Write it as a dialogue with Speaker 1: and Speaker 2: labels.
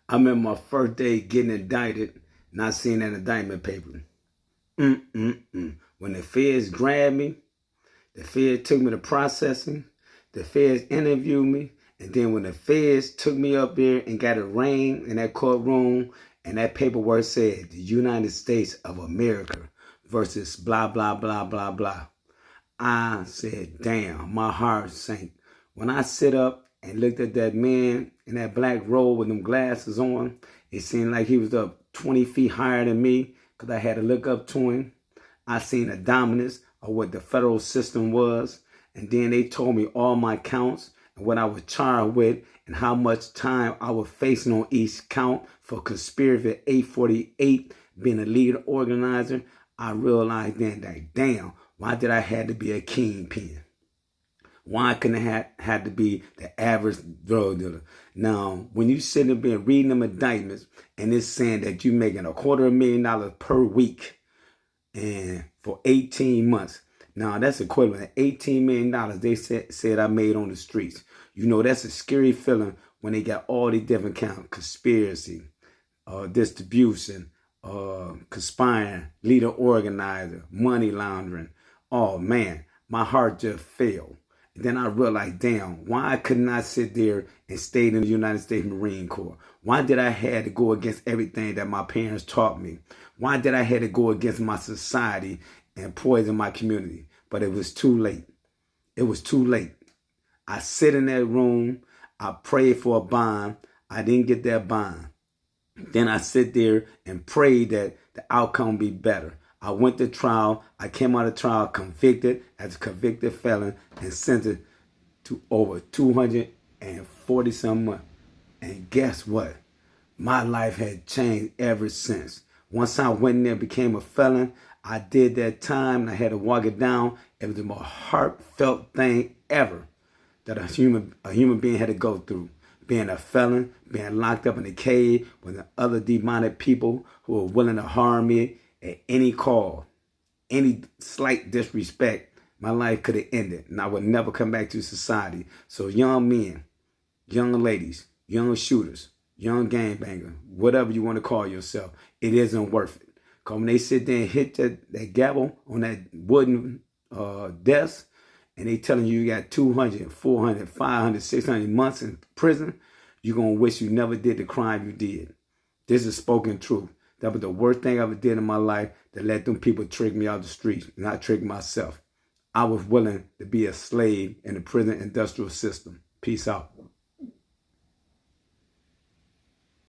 Speaker 1: I remember my first day getting indicted, not seeing that indictment paper. When the feds grabbed me, the feds took me to processing, the feds interviewed me, and then when the feds took me up there and got arraigned in that courtroom, and that paperwork said the United States of America versus blah, blah, blah, blah, blah, I said, damn, my heart sank. When I sit up and looked at that man in that black robe with them glasses on, it seemed like he was up 20 feet higher than me because I had to look up to him. I seen the dominance of what the federal system was. And then they told me all my counts and what I was charged with and how much time I was facing on each count for conspiracy 848, being a leader organizer. I realized then that, damn, why did I have to be a kingpin? Why couldn't I have to be the average drug dealer? Now, when you sit up there reading them indictments and it's saying that you're making $250,000 per week and for 18 months. Now, that's equivalent to $18 million they said I made on the streets. You know, that's a scary feeling when they got all these different counts: conspiracy, distribution, conspiring, leader organizer, money laundering. Oh, man, my heart just fell. Then I realized, damn, why couldn't I sit there and stay in the United States Marine Corps? Why did I have to go against everything that my parents taught me? Why did I have to go against my society and poison my community? But it was too late. It was too late. I sit in that room. I prayed for a bond. I didn't get that bond. Then I sit there and pray that the outcome be better. I went to trial. I came out of trial convicted as a convicted felon and sentenced to over 240 some months. And guess what? My life had changed ever since. Once I went in there and became a felon, I did that time and I had to walk it down. It was the most heartfelt thing ever that a human being had to go through. Being a felon, being locked up in a cave with other demonic people who were willing to harm me at any call, any slight disrespect, my life could have ended and I would never come back to society. So young men, young ladies, young shooters, young gangbangers, whatever you want to call yourself, it isn't worth it. Because when they sit there and hit that gavel on that wooden desk and they telling you got 200, 400, 500, 600 months in prison, you're going to wish you never did the crime you did. This is spoken truth. That was the worst thing I ever did in my life, to let them people trick me out the streets and I tricked myself. I was willing to be a slave in the prison industrial system. Peace out.